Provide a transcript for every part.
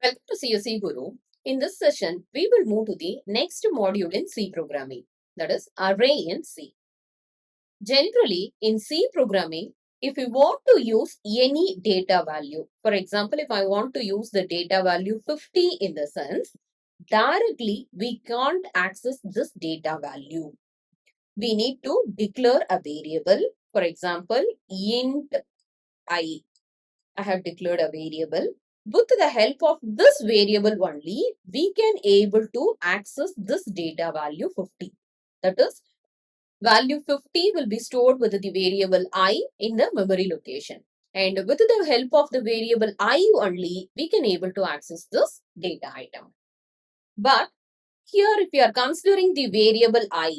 Welcome to CSEGuru. In this session, we will move to the next module in C programming, that is array in C. Generally, in C programming, if we want to use any data value, for example, if I want to use the data value 50 in the sense, directly we can't access this data value. We need to declare a variable. For example, int I. I have declared a variable. With the help of this variable only, we can able to access this data value 50. That is, value 50 will be stored with the variable I in the memory location. And with the help of the variable I only, we can able to access this data item. But here, if we are considering the variable I,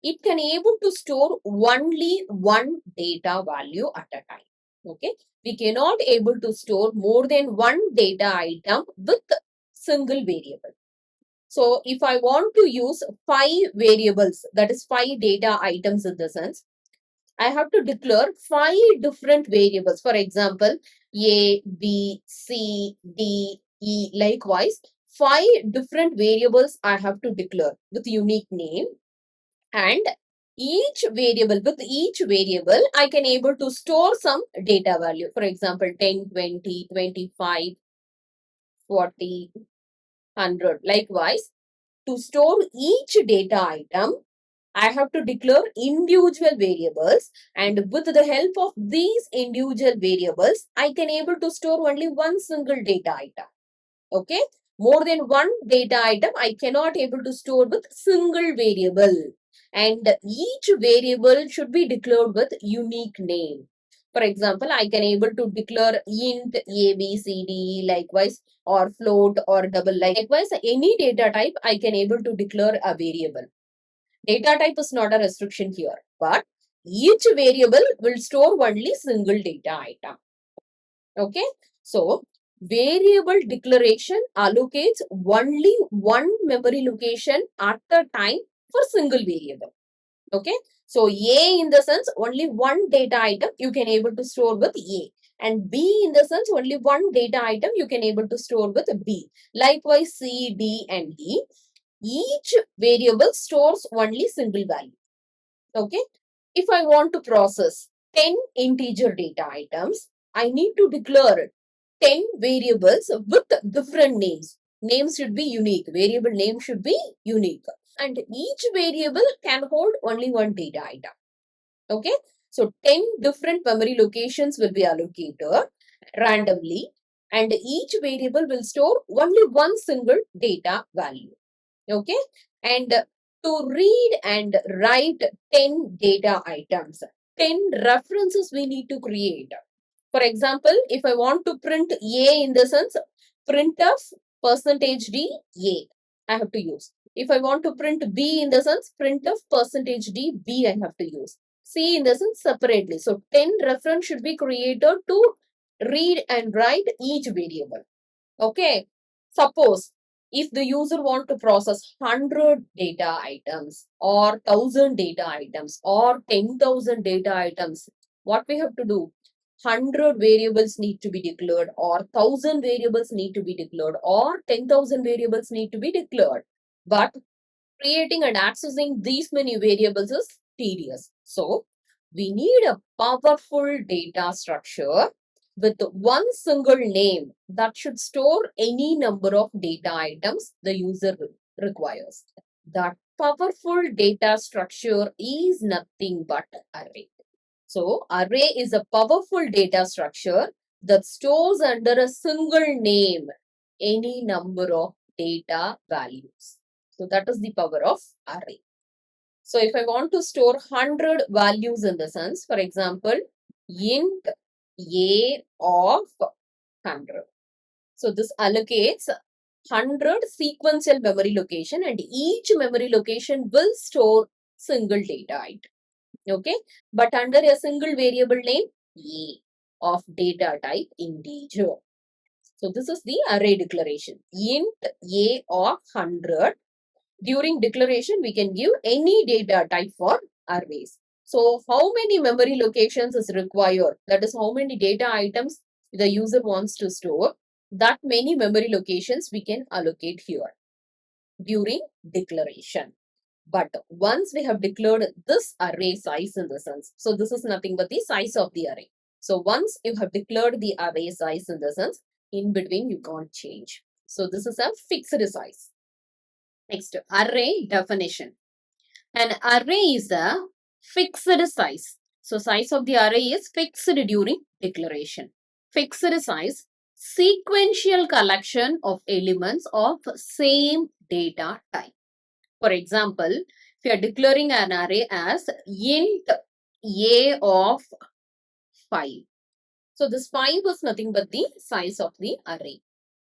it can able to store only one data value at a time. Okay, we cannot able to store more than one data item with single variable. So if I want to use 5 variables, that is 5 data items in the sense, I have to declare 5 different variables. For example, A, B, C, D, E, likewise, 5 different variables I have to declare with unique name, and each variable, with each variable, I can able to store some data value. For example, 10, 20, 25, 40, 100. Likewise, to store each data item, I have to declare individual variables, and with the help of these individual variables, I can able to store only one single data item. Okay. More than one data item, I cannot able to store with single variable. And each variable should be declared with unique name. For example, I can able to declare int A, B, C, D, likewise, or float or double. Likewise, any data type, I can able to declare a variable. Data type is not a restriction here, but each variable will store only single data item. Okay. So, variable declaration allocates only one memory location at a time for single variable. Okay. So, A in the sense only one data item you can able to store with A, and B in the sense only one data item you can able to store with B. Likewise, C, D and E. Each variable stores only single value. Okay. If I want to process 10 integer data items, I need to declare 10 variables with different names. Names should be unique. Variable name should be unique. And each variable can hold only one data item. Okay. So 10 different memory locations will be allocated randomly, and each variable will store only one single data value. Okay. And to read and write 10 data items, 10 references we need to create. For example, if I want to print A in the sense, printf %d A, I have to use. If I want to print B in the sense, printf %d B, I have to use. C in the sense separately. So 10 reference should be created to read and write each variable. Okay. Suppose if the user want to process 100 data items or 1000 data items or 10,000 data items, what we have to do? 100 variables need to be declared, or 1000 variables need to be declared, or 10,000 variables need to be declared. But creating and accessing these many variables is tedious. So we need a powerful data structure with one single name that should store any number of data items the user requires. That powerful data structure is nothing but array. So, array is a powerful data structure that stores under a single name any number of data values. So, that is the power of array. So, if I want to store 100 values in the sense, for example, int A of 100. So, this allocates 100 sequential memory location, and each memory location will store single data item. Okay, but under a single variable name A of data type integer. So this is the array declaration. Int A of 100. During declaration, we can give any data type for arrays. So how many memory locations is required? That is how many data items the user wants to store. that many memory locations we can allocate here during declaration. But once we have declared this array size in the sense, so this is nothing but the size of the array. So once you have declared the array size in the sense, in between you can't change. So this is a fixed size. Next, array definition. An array is a fixed size. So size of the array is fixed during declaration. Fixed size, sequential collection of elements of same data type. For example, if you are declaring an array as int a of 5. So this 5 is nothing but the size of the array.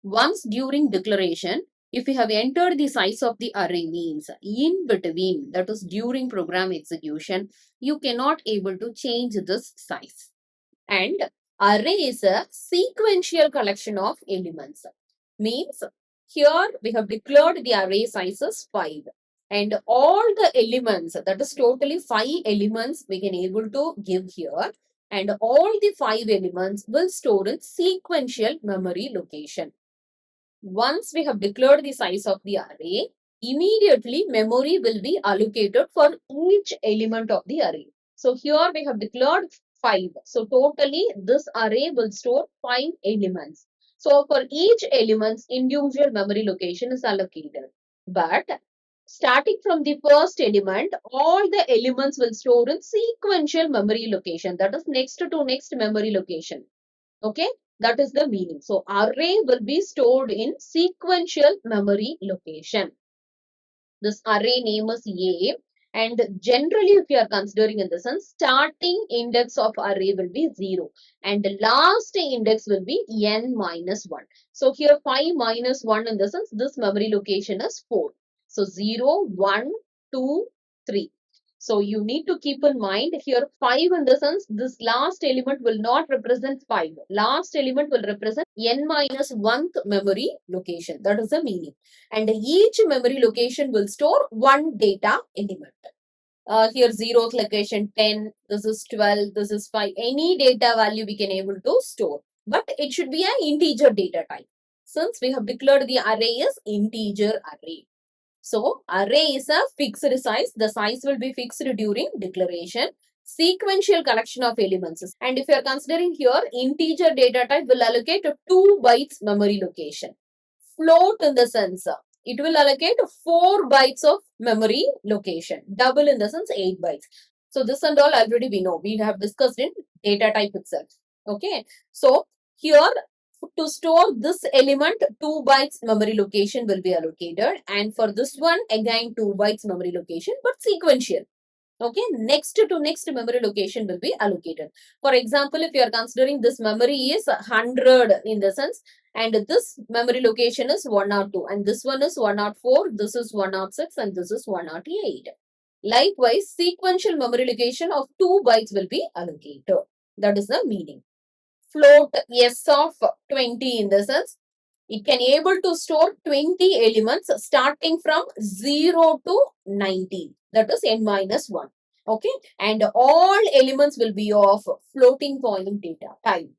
Once during declaration, if you have entered the size of the array means in between, that is during program execution, you cannot able to change this size. And array is a sequential collection of elements. Means here we have declared the array size is 5. And all the elements, that is totally 5 elements we can able to give here. And all the 5 elements will store in sequential memory location. Once we have declared the size of the array, immediately memory will be allocated for each element of the array. So here we have declared 5. So totally this array will store 5 elements. So for each element's individual memory location is allocated. But starting from the first element, all the elements will store in sequential memory location. That is next to next memory location. Okay, that is the meaning. So array will be stored in sequential memory location. This array name is A, and generally if you are considering in the sense, starting index of array will be 0 and the last index will be n minus 1. So here 5 minus 1 in the sense, this memory location is 4. So 0, 1, 2, 3. So you need to keep in mind here 5 in the sense, this last element will not represent 5. Last element will represent n minus 1th memory location. That is the meaning. And each memory location will store one data element. Here 0th location 10, this is 12, this is 5. Any data value we can able to store. But it should be an integer data type. Since we have declared the array is integer array. So, array is a fixed size. The size will be fixed during declaration. Sequential collection of elements. And if you are considering here, integer data type will allocate 2 bytes memory location. Float in the sense, it will allocate 4 bytes of memory location. Double in the sense 8 bytes. So, this and all already we know. We have discussed in data type itself. Okay. So, here to store this element, 2 bytes memory location will be allocated, and for this one again 2 bytes memory location, but sequential. Okay, next to next memory location will be allocated. For example, if you are considering this memory is 100 in the sense, and this memory location is 102, and this one is 104, this is 106, and this is 108. Likewise, sequential memory location of 2 bytes will be allocated. That is the meaning. Float S of 20 in the sense, it can able to store 20 elements starting from 0 to 19. That is n minus 1. Okay. And all elements will be of floating point data type.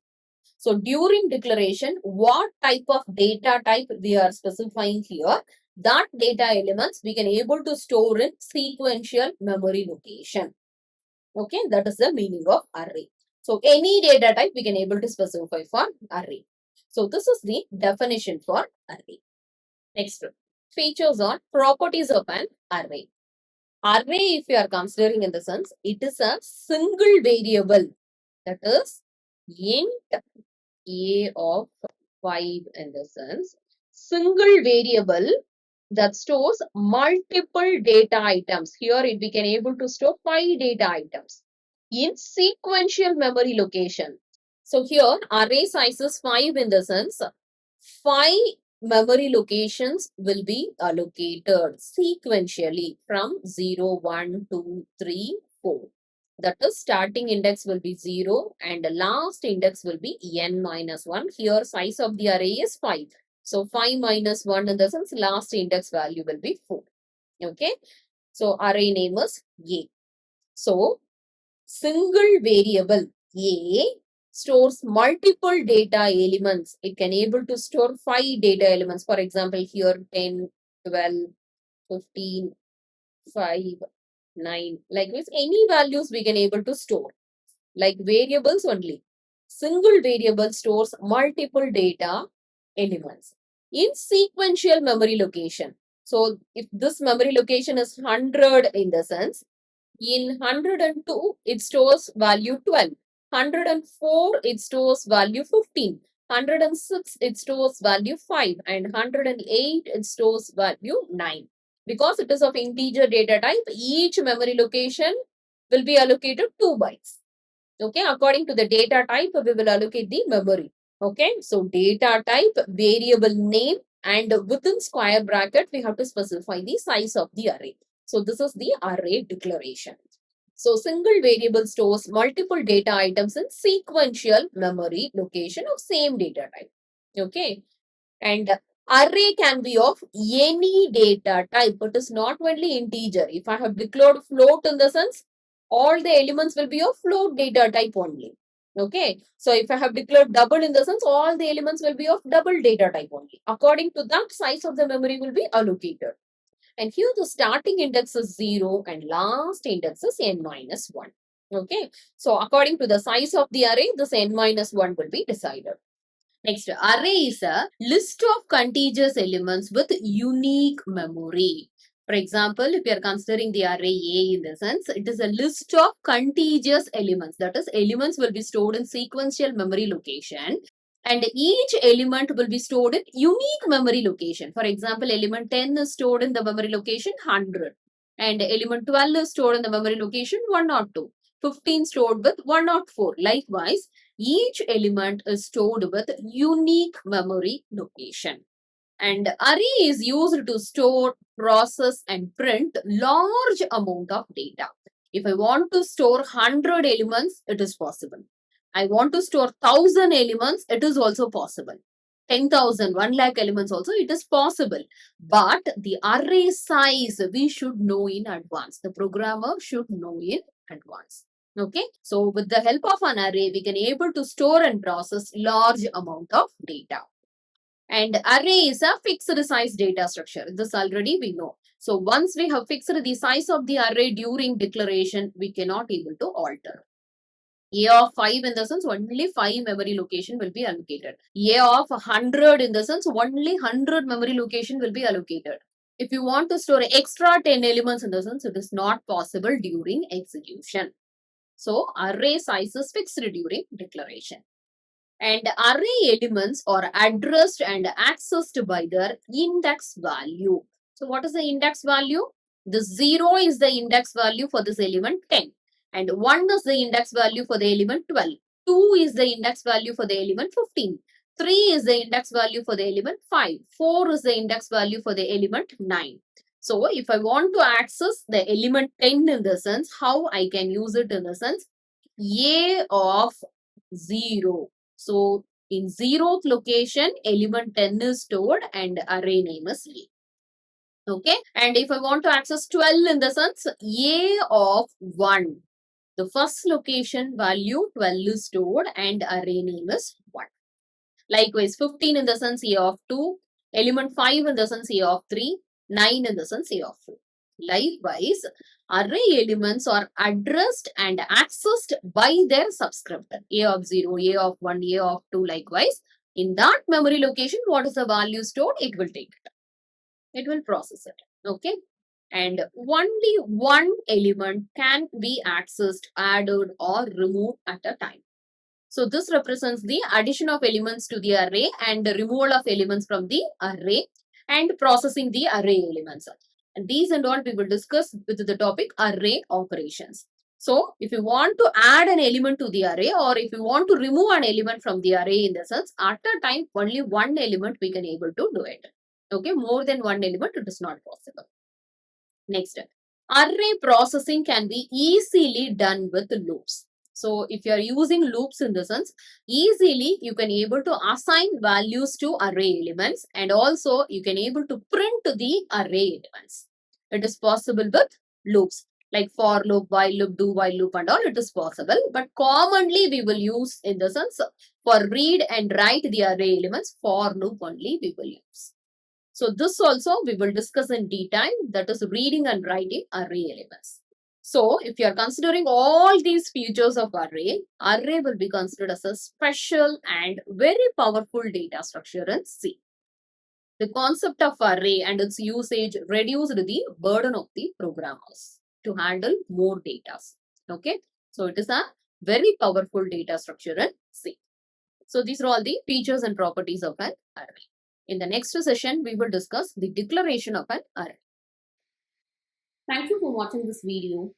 So during declaration, what type of data type we are specifying here, that data elements we can able to store in sequential memory location. Okay. That is the meaning of array. So any data type we can able to specify for array. So this is the definition for array. Next, features on properties of an array. Array, if you are considering in the sense, it is a single variable, that is int a of 5 in the sense, single variable that stores multiple data items. Here we can able to store 5 data items in sequential memory location. So here array size is 5 in the sense, 5 memory locations will be allocated sequentially from 0, 1, 2, 3, 4. That is starting index will be 0 and the last index will be n minus 1. Here size of the array is 5. So 5 minus 1 in the sense last index value will be 4. Okay. So array name is A. So single variable A, stores multiple data elements. It can able to store 5 data elements. For example, here 10, 12, 15, 5, 9. Like this, any values we can able to store. Like variables only. Single variable stores multiple data elements in sequential memory location. So if this memory location is 100 in the sense, in 102 it stores value 12, 104 it stores value 15, 106 it stores value 5, and 108 it stores value 9. Because it is of integer data type, each memory location will be allocated 2 bytes. Okay, according to the data type, we will allocate the memory. Okay, so data type, variable name, and within square bracket, we have to specify the size of the array. So this is the array declaration. So single variable stores multiple data items in sequential memory location of same data type. Okay, and array can be of any data type. It is not only integer. If I have declared float in the sense, all the elements will be of float data type only. Okay. So if I have declared double in the sense, all the elements will be of double data type only. According to that, size of the memory will be allocated. And here the starting index is 0 and last index is n minus 1. Okay. So according to the size of the array, this n minus 1 will be decided. Next, array is a list of contiguous elements with unique memory. For example, if you are considering the array A in the sense, it is a list of contiguous elements. That is, elements will be stored in sequential memory location, and each element will be stored in unique memory location. For example, element 10 is stored in the memory location 100, and element 12 is stored in the memory location 102. 15 stored with 104. Likewise, each element is stored with unique memory location. And array is used to store, process, and print large amount of data. If I want to store 100 elements, it is possible. I want to store 1000 elements, it is also possible. 10,000, 1 lakh elements also, it is possible. But the array size, we should know in advance. The programmer should know in advance. Okay. So with the help of an array, we can able to store and process large amount of data. And array is a fixed size data structure. This already we know. So once we have fixed the size of the array during declaration, we cannot able to alter. A of 5 in the sense only 5 memory location will be allocated. A of 100 in the sense only 100 memory location will be allocated. If you want to store extra 10 elements in the sense, it is not possible during execution. So array size is fixed during declaration. And array elements are addressed and accessed by their index value. So what is the index value? The 0 is the index value for this element 10. And 1 is the index value for the element 12. 2 is the index value for the element 15. 3 is the index value for the element 5. 4 is the index value for the element 9. So if I want to access the element 10 in the sense, how I can use it in the sense? A of 0. So in 0th location, element 10 is stored and array name is A. Okay. And if I want to access 12 in the sense, A of 1. The first location value 12 is stored and array name is 1. Likewise, 15 in the sense A of 2. Element 5 in the sense A of 3. 9 in the sense A of 4. Likewise, array elements are addressed and accessed by their subscriptor. A of 0, A of 1, A of 2. Likewise, in that memory location, what is the value stored? It will take it. It will process it. Okay. And only one element can be accessed, added, or removed at a time. So this represents the addition of elements to the array and the removal of elements from the array and processing the array elements. And these and all we will discuss with the topic array operations. So if you want to add an element to the array or if you want to remove an element from the array in the sense, at a time only one element we can able to do it. Okay, more than one element it is not possible. Next, array processing can be easily done with loops. So if you are using loops in the sense, easily you can able to assign values to array elements and also you can able to print the array elements. It is possible with loops. like for loop, while loop, do while loop and all, it is possible. But commonly we will use in the sense for read and write the array elements, for loop only we will use. So this also we will discuss in detail, that is reading and writing array elements. So if you are considering all these features of array will be considered as a special and very powerful data structure in C. The concept of array and its usage reduced the burden of the programmers to handle more data. Okay, so it is a very powerful data structure in C. So these are all the features and properties of an array. In the next session, we will discuss the declaration of an array. Thank you for watching this video.